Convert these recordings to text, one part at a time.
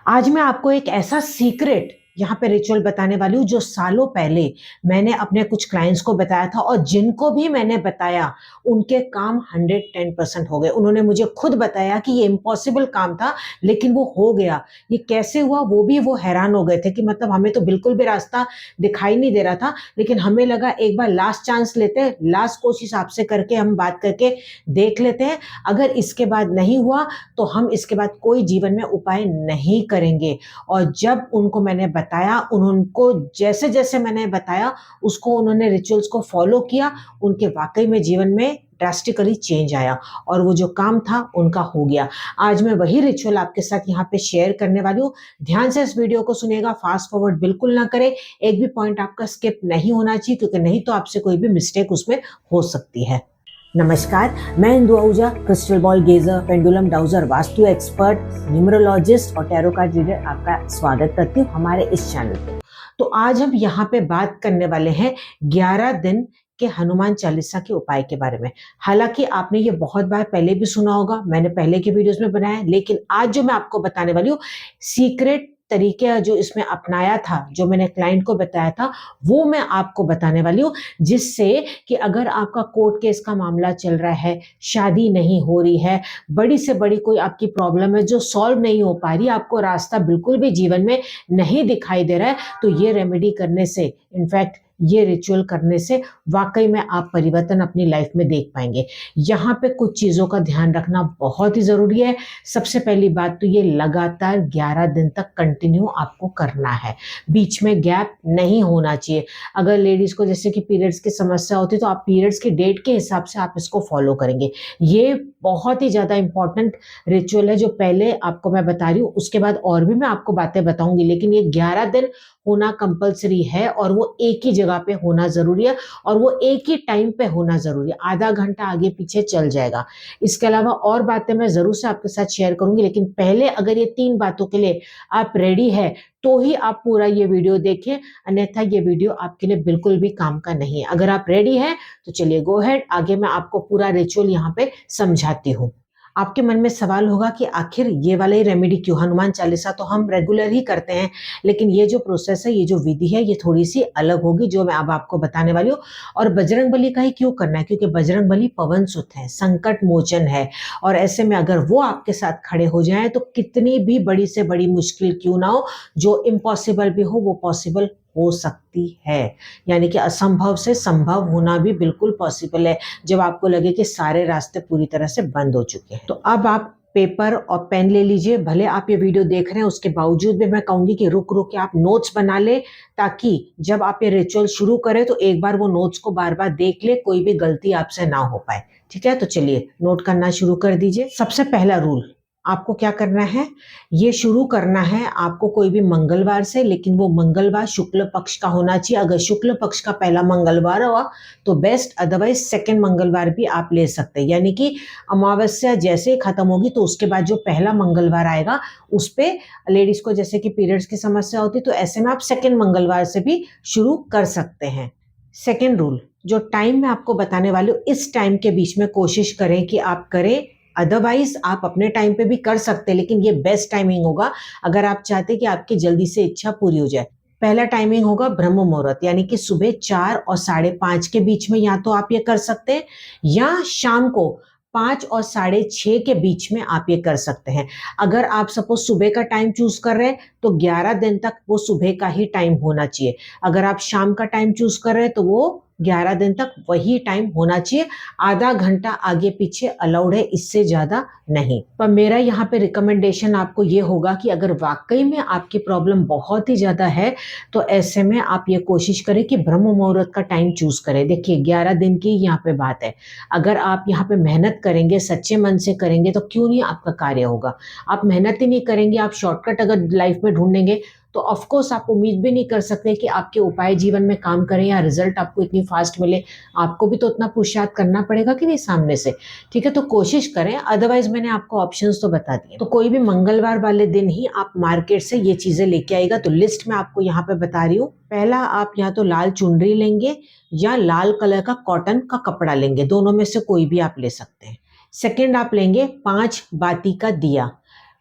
आज मैं आपको एक ऐसा सीक्रेट यहाँ पे रिचुअल बताने वाली हूँ जो सालों पहले मैंने अपने कुछ क्लाइंट्स को बताया था और जिनको भी मैंने बताया उनके काम 110% हो गए। उन्होंने मुझे खुद बताया कि ये इम्पॉसिबल काम था लेकिन वो हो गया। ये कैसे हुआ वो हैरान हो गए थे कि मतलब हमें तो बिल्कुल भी रास्ता दिखाई नहीं दे रहा था, लेकिन हमें लगा एक बार लास्ट चांस लेते हैं, लास्ट कोशिश आपसे करके हम बात करके देख लेते हैं। अगर इसके बाद नहीं हुआ तो हम इसके बाद कोई जीवन में उपाय नहीं करेंगे। और जब उनको मैंने बताया, उनको जैसे जैसे मैंने बताया उसको उन्होंने रिचुअल्स को फॉलो किया, उनके वाकई में जीवन में ड्रास्टिकली चेंज आया और वो जो काम था उनका हो गया। आज मैं वही रिचुअल आपके साथ यहाँ पे शेयर करने वाली हूँ। ध्यान से इस वीडियो को सुनिएगा, फास्ट फॉरवर्ड बिल्कुल ना करें। एक भी पॉइंट आपका स्किप नहीं होना चाहिए क्योंकि नहीं तो आपसे कोई भी मिस्टेक उसमें हो सकती है। नमस्कार, मैं Indu Ahuja, crystal ball gazer, pendulum dowser, vastu expert, numerologist और टैरो कार्ड रीडर आपका स्वागत करती हूँ हमारे इस चैनल पे। तो आज हम यहाँ पे बात करने वाले हैं 11 दिन के हनुमान चालीसा के उपाय के बारे में। हालांकि आपने ये बहुत बार पहले भी सुना होगा, मैंने पहले के वीडियोस में बनाया, लेकिन आज जो मैं आपको बताने वाली हूँ सीक्रेट तरीके जो इसमें अपनाया था, जो मैंने क्लाइंट को बताया था, वो मैं आपको बताने वाली हूँ, जिससे कि अगर आपका कोर्ट केस का मामला चल रहा है, शादी नहीं हो रही है, बड़ी से बड़ी कोई आपकी प्रॉब्लम है जो सॉल्व नहीं हो पा रही, आपको रास्ता बिल्कुल भी जीवन में नहीं दिखाई दे रहा है, तो ये रेमेडी करने से, इनफैक्ट ये रिचुअल करने से वाकई में आप परिवर्तन अपनी लाइफ में देख पाएंगे। यहाँ पे कुछ चीज़ों का ध्यान रखना बहुत ही ज़रूरी है। सबसे पहली बात तो ये लगातार 11 दिन तक कंटिन्यू आपको करना है, बीच में गैप नहीं होना चाहिए। अगर लेडीज़ को जैसे कि पीरियड्स की समस्या होती है तो आप पीरियड्स की डेट के हिसाब से आप इसको फॉलो करेंगे। ये बहुत ही ज़्यादा इंपॉर्टेंट रिचुअल है जो पहले आपको मैं बता रही हूँ, उसके बाद और भी मैं आपको बातें बताऊंगी, लेकिन ये 11 दिन होना कंपलसरी है और वो एक ही जगह पे होना ज़रूरी है और वो एक ही टाइम पे होना ज़रूरी है। आधा घंटा आगे पीछे चल जाएगा। इसके अलावा और बातें मैं ज़रूर से आपके साथ शेयर करूंगी, लेकिन पहले अगर ये 3 बातों के लिए आप रेडी है तो ही आप पूरा ये वीडियो देखें, अन्यथा ये वीडियो आपके लिए बिल्कुल भी काम का नहीं है। अगर आप रेडी हैं तो चलिए गो अहेड, आगे मैं आपको पूरा रिचुअल यहाँ पे समझाती हूँ। आपके मन में सवाल होगा कि आखिर ये वाला ही रेमेडी क्यों? हनुमान चालीसा तो हम रेगुलर ही करते हैं, लेकिन ये जो प्रोसेस है, ये जो विधि है, ये थोड़ी सी अलग होगी जो मैं अब आपको बताने वाली हूँ। और बजरंग बली का ही क्यों करना है? क्योंकि बजरंग बली पवन सुत है, संकट मोचन है, और ऐसे में अगर वो आपके साथ खड़े हो जाएं तो कितनी भी बड़ी से बड़ी मुश्किल क्यों ना हो, जो इम्पॉसिबल भी हो वो पॉसिबल हो सकती है। यानी कि असंभव से संभव होना भी बिल्कुल पॉसिबल है जब आपको लगे कि सारे रास्ते पूरी तरह से बंद हो चुके हैं। तो अब आप पेपर और पेन ले लीजिए। भले आप ये वीडियो देख रहे हैं, उसके बावजूद भी मैं कहूंगी कि रुक रुक के आप नोट्स बना ले, ताकि जब आप ये रिचुअल शुरू करें तो एक बार वो नोट्स को बार बार देख ले, कोई भी गलती आपसे ना हो पाए। ठीक है, तो चलिए नोट करना शुरू कर दीजिए। सबसे पहला रूल आपको क्या करना है, ये शुरू करना है आपको कोई भी मंगलवार से, लेकिन वो मंगलवार शुक्ल पक्ष का होना चाहिए। अगर शुक्ल पक्ष का पहला मंगलवार हुआ तो बेस्ट, अदरवाइज सेकंड मंगलवार भी आप ले सकते हैं। यानी कि अमावस्या जैसे ही खत्म होगी तो उसके बाद जो पहला मंगलवार आएगा उस पे लेडीज को जैसे कि पीरियड्स की समस्या होती है, तो ऐसे में आप सेकंड मंगलवार से भी शुरू कर सकते हैं। सेकेंड रूल, जो टाइम मैं आपको बताने वाली हूँ, इस टाइम के बीच में कोशिश करें कि आप करें, अदरवाइज आप अपने टाइम पे भी कर सकते हैं, लेकिन ये बेस्ट टाइमिंग होगा अगर आप चाहते हैं कि आपकी जल्दी से इच्छा पूरी हो जाए। पहला टाइमिंग होगा ब्रह्म मुहूर्त, यानी कि सुबह 4 और 5:30 के बीच में, या तो आप ये कर सकते हैं, या शाम को 5 और 6:30 के बीच में आप ये कर सकते हैं। अगर आप सपोज सुबह का टाइम चूज कर रहे हैं तो 11 दिन तक वो सुबह का ही टाइम होना चाहिए। अगर आप शाम का टाइम चूज कर रहे हैं तो वो 11 दिन तक वही टाइम होना चाहिए। आधा घंटा आगे पीछे अलाउड है, इससे ज्यादा नहीं। पर मेरा यहाँ पे रिकमेंडेशन आपको ये होगा कि अगर वाकई में आपकी प्रॉब्लम बहुत ही ज्यादा है तो ऐसे में आप ये कोशिश करें कि ब्रह्म मुहूर्त का टाइम चूज करें। देखिए 11 दिन की यहाँ पे बात है, अगर आप यहाँ पे मेहनत करेंगे, सच्चे मन से करेंगे, तो क्यों नहीं आपका कार्य होगा। आप मेहनत ही नहीं करेंगे, आप शॉर्टकट अगर लाइफ में ढूंढेंगे तो ऑफ कोर्स आप उम्मीद भी नहीं कर सकते कि आपके उपाय जीवन में काम करें या रिजल्ट आपको इतनी फास्ट मिले। आपको भी तो उतना पुरुषार्थ करना पड़ेगा कि नहीं सामने से। ठीक है, तो कोशिश करें, अदरवाइज मैंने आपको ऑप्शंस तो बता दिए। तो कोई भी मंगलवार वाले दिन ही आप मार्केट से ये चीजें लेके आएगा। तो लिस्ट में आपको यहाँ पे बता रही हूँ। पहला, आप या तो लाल चुनरी लेंगे या लाल कलर का कॉटन का कपड़ा लेंगे, दोनों में से कोई भी आप ले सकते हैं। सेकेंड, आप लेंगे 5 बाती का दिया।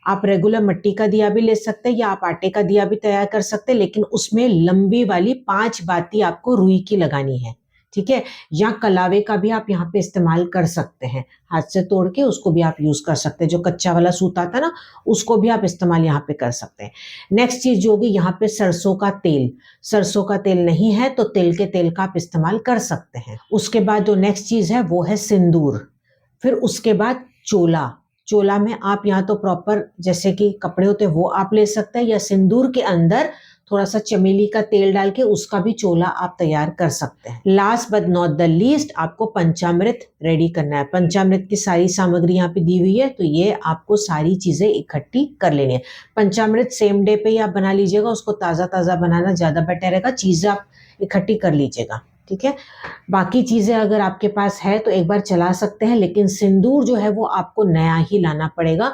आप रेगुलर मिट्टी का दिया भी ले सकते हैं या आप आटे का दिया भी तैयार कर सकते हैं, लेकिन उसमें लंबी वाली 5 बाती आपको रुई की लगानी है, ठीक है? या कलावे का भी आप यहाँ पे इस्तेमाल कर सकते हैं, हाथ से तोड़ के उसको भी आप यूज़ कर सकते हैं, जो कच्चा वाला सूत आता है ना, उसको भी आप इस्तेमाल यहाँ पे कर सकते हैं। नेक्स्ट चीज़ जो होगी यहाँ पे सरसों का तेल, सरसों का तेल नहीं है तो तिल के तेल का आप इस्तेमाल कर सकते हैं। उसके बाद जो नेक्स्ट चीज़ है वो है सिंदूर, फिर उसके बाद चोला, चोला में आप या तो प्रॉपर जैसे कि कपड़े होते हैं वो आप ले सकते हैं या सिंदूर के अंदर थोड़ा सा चमेली का तेल डाल के उसका भी चोला आप तैयार कर सकते हैं। Last but not the least आपको पंचामृत रेडी करना है। पंचामृत की सारी सामग्री यहाँ पे दी हुई है, तो ये आपको सारी चीजें इकट्ठी कर लेनी है। पंचामृत सेम डे पे ही आप बना लीजिएगा, उसको ताज़ा ताज़ा बनाना ज़्यादा बेटर रहेगा, चीज़ें आप इकट्ठी कर लीजिएगा, ठीक है। बाकी चीज़ें अगर आपके पास है तो एक बार चला सकते हैं, लेकिन सिंदूर जो है वो आपको नया ही लाना पड़ेगा,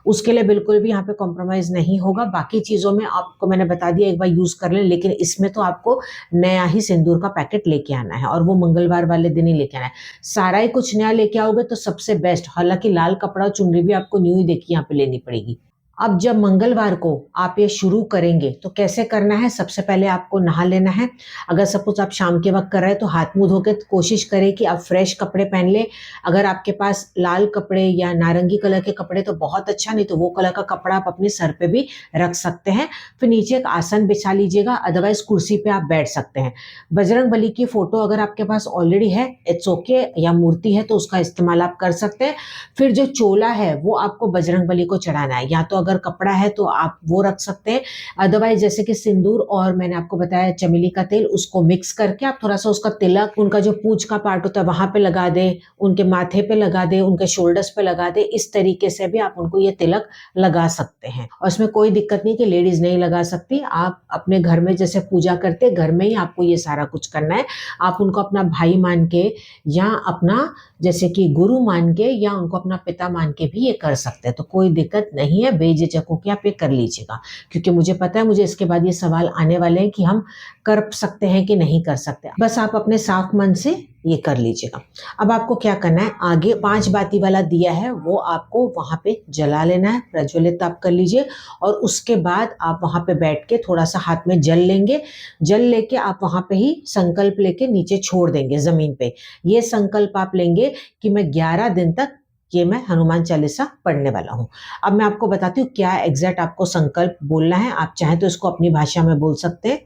उसके लिए बिल्कुल भी यहाँ पे कॉम्प्रोमाइज़ नहीं होगा। बाकी चीज़ों में आपको मैंने बता दिया एक बार यूज़ कर लें, लेकिन इसमें तो आपको नया ही सिंदूर का पैकेट लेके आना है और वो मंगलवार वाले दिन ही लेके आना है। सारा ही कुछ नया लेके आओगे तो सबसे बेस्ट, हालांकि लाल कपड़ा चुनरी भी आपको न्यू ही देखिए यहाँ पे लेनी पड़ेगी। अब जब मंगलवार को आप ये शुरू करेंगे तो कैसे करना है, सबसे पहले आपको नहा लेना है। अगर सपोज आप शाम के वक्त कर रहे हैं तो हाथ मुंह धो के कोशिश करें कि आप फ्रेश कपड़े पहन लें। अगर आपके पास लाल कपड़े या नारंगी कलर के कपड़े तो बहुत अच्छा, नहीं तो वो कलर का कपड़ा आप अपने सर पे भी रख सकते हैं। फिर नीचे एक आसन बिछा लीजिएगा, अदरवाइज कुर्सी पे आप बैठ सकते हैं। बजरंग बली की फोटो अगर आपके पास ऑलरेडी है इट्स ओके, या मूर्ति है तो उसका इस्तेमाल आप कर सकते हैं। फिर जो चोला है वो आपको बजरंग बली को चढ़ाना है, या तो अगर कपड़ा है तो आप वो रख सकते हैं, अदरवाइज जैसे कि सिंदूर और मैंने आपको बताया चमेली का तेल, उसको मिक्स करके आप थोड़ा सा उसका तिलक उनका जो पूंछ का पार्ट होता है वहां पे लगा दे, उनके माथे पे लगा दे, उनके शोल्डर्स पे लगा दे। इस तरीके से भी आप उनको ये तिलक लगा सकते हैं और इसमें कोई दिक्कत नहीं कि लेडीज नहीं लगा सकती। आप अपने घर में जैसे पूजा करते घर में ही आपको ये सारा कुछ करना है। आप उनको अपना भाई मान के या अपना जैसे कि गुरु मान के या उनको अपना पिता मान के भी ये कर सकते हैं, तो कोई दिक्कत नहीं है, बेझिझक होकर आप ये कर लीजिएगा। क्योंकि मुझे पता है मुझे इसके बाद ये सवाल आने वाले हैं कि हम कर सकते हैं कि नहीं कर सकते। बस आप अपने साफ मन से ये कर लीजिएगा। अब आपको क्या करना है, आगे 5 बाती वाला दिया है वो आपको वहां पे जला लेना है, प्रज्वलित आप कर लीजिए। और उसके बाद आप वहां पे बैठ के थोड़ा सा हाथ में जल लेंगे, जल लेके आप वहां पे ही संकल्प लेके नीचे छोड़ देंगे जमीन पे। ये संकल्प आप लेंगे कि मैं 11 दिन तक ये मैं हनुमान चालीसा पढ़ने वाला हूँ। अब मैं आपको बताती हूँ क्या एग्जैक्ट आपको संकल्प बोलना है। आप चाहें तो इसको अपनी भाषा में बोल सकते हैं।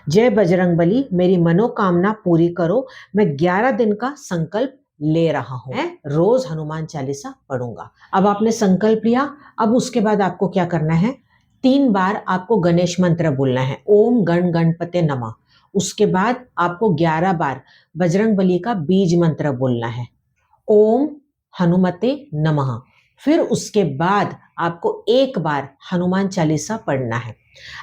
जय बजरंग बली, मेरी मनोकामना पूरी करो। मैं 11 दिन का संकल्प ले रहा हूँ, मैं रोज हनुमान चालीसा पढ़ूंगा। अब आपने संकल्प लिया, अब उसके बाद आपको क्या करना है, 3 बार आपको गणेश मंत्र बोलना है, ओम गण गणपते नमः। उसके बाद आपको 11 बार बजरंग बली का बीज मंत्र बोलना है, ओम हनुमते नमः। फिर उसके बाद आपको 1 बार हनुमान चालीसा पढ़ना है।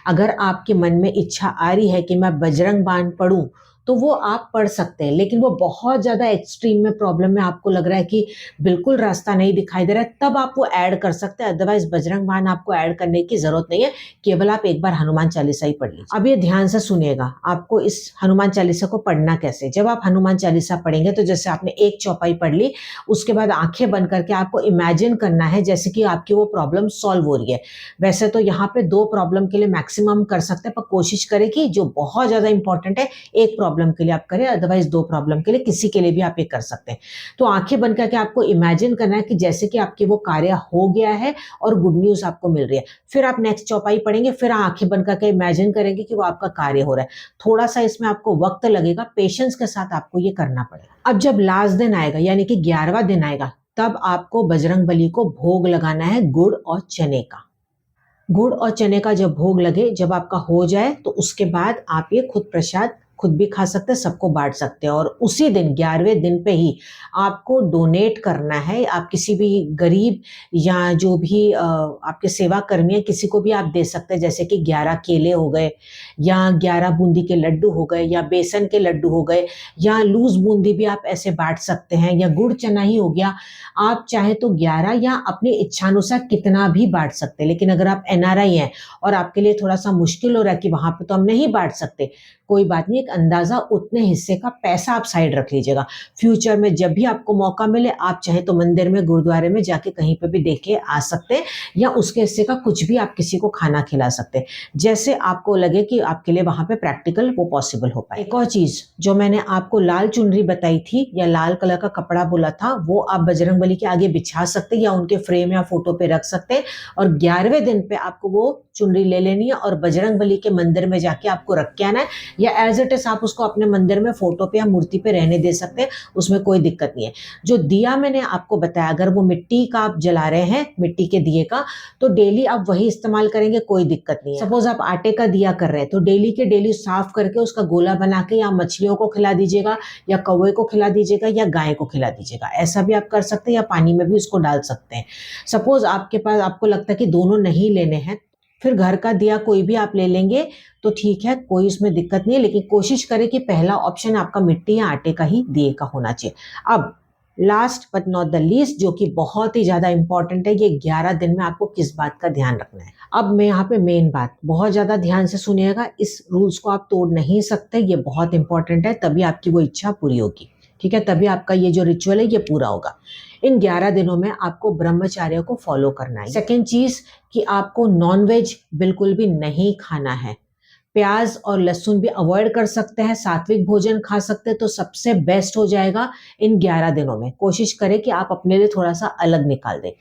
अगर आपके मन में इच्छा आ रही है कि मैं बजरंग बाण पढ़ूं तो वो आप पढ़ सकते हैं, लेकिन वो बहुत ज्यादा एक्सट्रीम में प्रॉब्लम में आपको लग रहा है कि बिल्कुल रास्ता नहीं दिखाई दे रहा है, तब आप वो ऐड कर सकते हैं। अदरवाइज बजरंग बाण आपको ऐड करने की जरूरत नहीं है, केवल आप एक बार हनुमान चालीसा ही पढ़ लीजिए। अब ये ध्यान से सुनिएगा, आपको इस हनुमान चालीसा को पढ़ना कैसे। जब आप हनुमान चालीसा पढ़ेंगे तो जैसे आपने एक चौपाई पढ़ ली, उसके बाद आंखें बंद करके आपको इमेजिन करना है जैसे कि आपकी वो प्रॉब्लम सॉल्व हो रही है। वैसे तो यहाँ पे 2 प्रॉब्लम के लिए मैक्सिमम कर सकते हैं, पर कोशिश करें कि जो बहुत ज्यादा इंपॉर्टेंट है एक प्रॉब्लम के लिए आप करें, अदरवाइज 2 प्रॉब्लम के लिए किसी के लिए भी आप ये कर सकते हैं। तो आंखें बंद करके आपको इमेजिन करना है कि जैसे कि आपके वो कार्य हो गया है और गुड न्यूज आपको मिल रही है। फिर आप नेक्स्ट चौपाई पढ़ेंगे, फिर आंखें बंद करके इमेजिन करेंगे कि वो आपका कार्य हो रहा है। थोड़ा सा इसमें आपको वक्त लगेगा, पेशेंस के साथ आपको ये करना पड़ेगा। अब जब लास्ट दिन आएगा यानी कि 11वां दिन आएगा, तब आपको बजरंग बली को भोग लगाना है गुड़ और चने का। गुड़ और चने का जब भोग लगे, जब आपका हो जाए तो उसके बाद आप ये खुद प्रसाद खुद भी खा सकते हैं, सबको बांट सकते हैं। और उसी दिन 11वें दिन पे ही आपको डोनेट करना है। आप किसी भी गरीब या जो भी आपके सेवा कर्मी है किसी को भी आप दे सकते हैं, जैसे कि 11 केले हो गए या 11 बूंदी के लड्डू हो गए या बेसन के लड्डू हो गए या लूज बूंदी भी आप ऐसे बांट सकते हैं, या गुड़ चना ही हो गया। आप चाहे तो 11 या अपनी इच्छानुसार कितना भी बांट सकते हैं। लेकिन अगर आप एनआरआई हैं और आपके लिए थोड़ा सा मुश्किल हो रहा है कि वहां पे तो हम नहीं बांट सकते, कोई बात नहीं, एक अंदाजा उतने हिस्से का पैसा आप साइड रख लीजिएगा। फ्यूचर में जब भी आपको मौका मिले आप चाहे तो मंदिर में, गुरुद्वारे में जाके कहीं पे भी दे के आ सकते हैं, या उसके हिस्से का कुछ भी आप किसी को खाना खिला सकते हैं, जैसे आपको लगे कि आपके लिए वहां पे प्रैक्टिकल वो पॉसिबल हो पाए। एक और चीज जो मैंने आपको लाल चुनरी बताई थी या लाल कलर का कपड़ा बोला था, वो आप बजरंगबली के आगे बिछा सकते हैं या उनके फ्रेम या फोटो पे रख सकते हैं, और 11वें दिन पे आपको वो चुनरी ले लेनी है और बजरंगबली के मंदिर में जाके आपको रख के आना है, या एज इट इज आप उसको अपने मंदिर में फोटो पे या मूर्ति पे रहने दे सकते हैं, उसमें कोई दिक्कत नहीं है। जो दिया मैंने आपको बताया, अगर वो मिट्टी का आप जला रहे हैं, मिट्टी के दिए का, तो डेली आप वही इस्तेमाल करेंगे, कोई दिक्कत नहीं है। सपोज आप आटे का दिया कर रहे हैं तो डेली के डेली साफ करके उसका गोला बना के या मछलियों को खिला दीजिएगा, या कौवे को खिला दीजिएगा, या गाय को खिला दीजिएगा, ऐसा भी आप कर सकते हैं, या पानी में भी उसको डाल सकते हैं। सपोज आपके पास, आपको लगता है कि दोनों नहीं लेने हैं, फिर घर का दिया कोई भी आप ले लेंगे तो ठीक है, कोई उसमें दिक्कत नहीं है, लेकिन कोशिश करें कि पहला ऑप्शन आपका मिट्टी या आटे का ही दिए का होना चाहिए। अब last but not the least, जो कि बहुत ही ज्यादा इंपॉर्टेंट है, ये 11 दिन में आपको किस बात का ध्यान रखना है। अब मैं यहाँ पे मेन बात, बहुत ज्यादा ध्यान से सुनिएगा, इस रूल्स को आप तोड़ नहीं सकते, ये बहुत इंपॉर्टेंट है, तभी आपकी वो इच्छा पूरी होगी, ठीक है, तभी आपका ये जो रिचुअल है ये पूरा होगा। इन 11 दिनों में आपको ब्रह्मचर्य को फॉलो करना है। सेकेंड चीज कि आपको नॉनवेज बिल्कुल भी नहीं खाना है, प्याज और लहसुन भी अवॉइड कर सकते हैं, सात्विक भोजन खा सकते हैं, तो सबसे बेस्ट हो जाएगा इन 11 दिनों में। कोशिश करें कि आप अपने लिए थोड़ा सा अलग निकाल दें।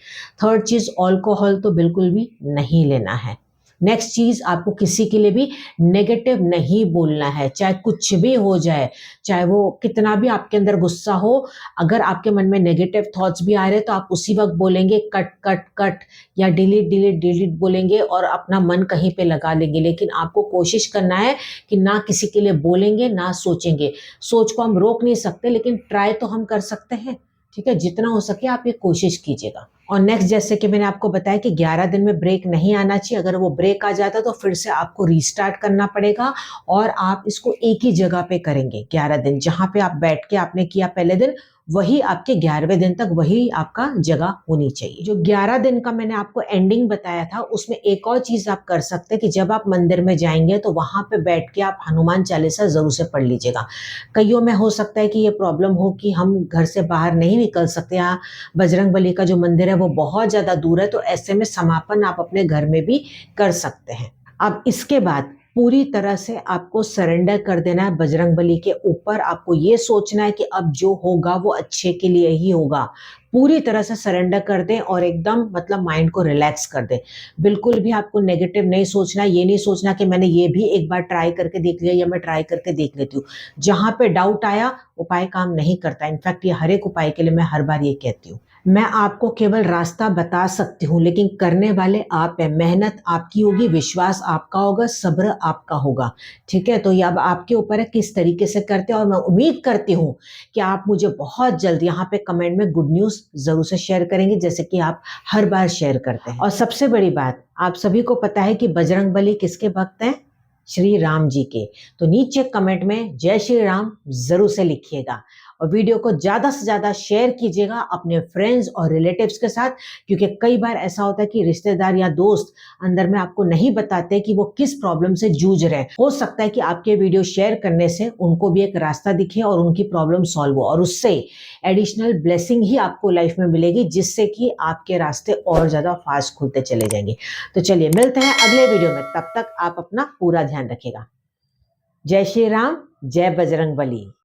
थर्ड चीज, अल्कोहल तो बिल्कुल भी नहीं लेना है। नेक्स्ट चीज, आपको किसी के लिए भी नेगेटिव नहीं बोलना है, चाहे कुछ भी हो जाए, चाहे वो कितना भी आपके अंदर गुस्सा हो, अगर आपके मन में नेगेटिव थॉट्स भी आ रहे हैं तो आप उसी वक्त बोलेंगे कट कट कट, या डिलीट डिलीट डिलीट बोलेंगे और अपना मन कहीं पे लगा लेंगे, लेकिन आपको कोशिश करना है कि ना किसी के लिए बोलेंगे ना सोचेंगे। सोच को हम रोक नहीं सकते, लेकिन ट्राई तो हम कर सकते हैं, ठीक है, जितना हो सके आप ये कोशिश कीजिएगा। और नेक्स्ट, जैसे कि मैंने आपको बताया कि 11 दिन में ब्रेक नहीं आना चाहिए, अगर वो ब्रेक आ जाता तो फिर से आपको रीस्टार्ट करना पड़ेगा, और आप इसको एक ही जगह पे करेंगे 11 दिन, जहां पे आप बैठ के आपने किया पहले दिन, वही आपके 11वें दिन तक वही आपका जगह होनी चाहिए। जो 11 दिन का मैंने आपको एंडिंग बताया था, उसमें एक और चीज आप कर सकते हैं कि जब आप मंदिर में जाएंगे तो वहां पे बैठ के आप हनुमान चालीसा जरूर से पढ़ लीजिएगा। कईयों में हो सकता है कि ये प्रॉब्लम हो कि हम घर से बाहर नहीं निकल सकते, या बजरंगबली का जो मंदिर है वो बहुत ज्यादा दूर है, तो ऐसे में समापन आप अपने घर में भी कर सकते हैं। अब इसके बाद पूरी तरह से आपको सरेंडर कर देना है बजरंगबली के ऊपर। आपको ये सोचना है कि अब जो होगा वो अच्छे के लिए ही होगा। पूरी तरह से सरेंडर कर दें और एकदम मतलब माइंड को रिलैक्स कर दें। बिल्कुल भी आपको नेगेटिव नहीं सोचना, ये नहीं सोचना कि मैंने ये भी एक बार ट्राई करके देख लिया या मैं ट्राई करके देख लेती हूँ। जहां पे डाउट आया, उपाय काम नहीं करता। इनफैक्ट ये हर एक उपाय के लिए मैं हर बार ये कहती हूँ। मैं आपको केवल रास्ता बता सकती हूँ, लेकिन करने वाले आप हैं। मेहनत आपकी होगी, विश्वास आपका होगा, सब्र आपका होगा, ठीक है। तो ये अब आपके ऊपर है किस तरीके से करते हैं, और मैं उम्मीद करती हूँ कि आप मुझे बहुत जल्द यहाँ पे कमेंट में गुड न्यूज जरूर से शेयर करेंगे, जैसे कि आप हर बार शेयर करते हैं। और सबसे बड़ी बात, आप सभी को पता है कि बजरंगबली किसके भक्त हैं? श्री राम जी के। तो नीचे कमेंट में जय श्री राम जरूर से लिखिएगा, और वीडियो को ज्यादा से ज्यादा शेयर कीजिएगा अपने फ्रेंड्स और रिलेटिव्स के साथ, क्योंकि कई बार ऐसा होता है कि रिश्तेदार या दोस्त अंदर में आपको नहीं बताते कि वो किस प्रॉब्लम से जूझ रहे हैं। हो सकता है कि आपके वीडियो शेयर करने से उनको भी एक रास्ता दिखे और उनकी प्रॉब्लम सॉल्व हो, और उससे एडिशनल ब्लेसिंग ही आपको लाइफ में मिलेगी, जिससे कि आपके रास्ते और ज्यादा फास्ट खुलते चले जाएंगे। तो चलिए मिलते हैं अगले वीडियो में, तब तक आप अपना पूरा ध्यान रखिएगा। जय श्री राम, जय बजरंगबली।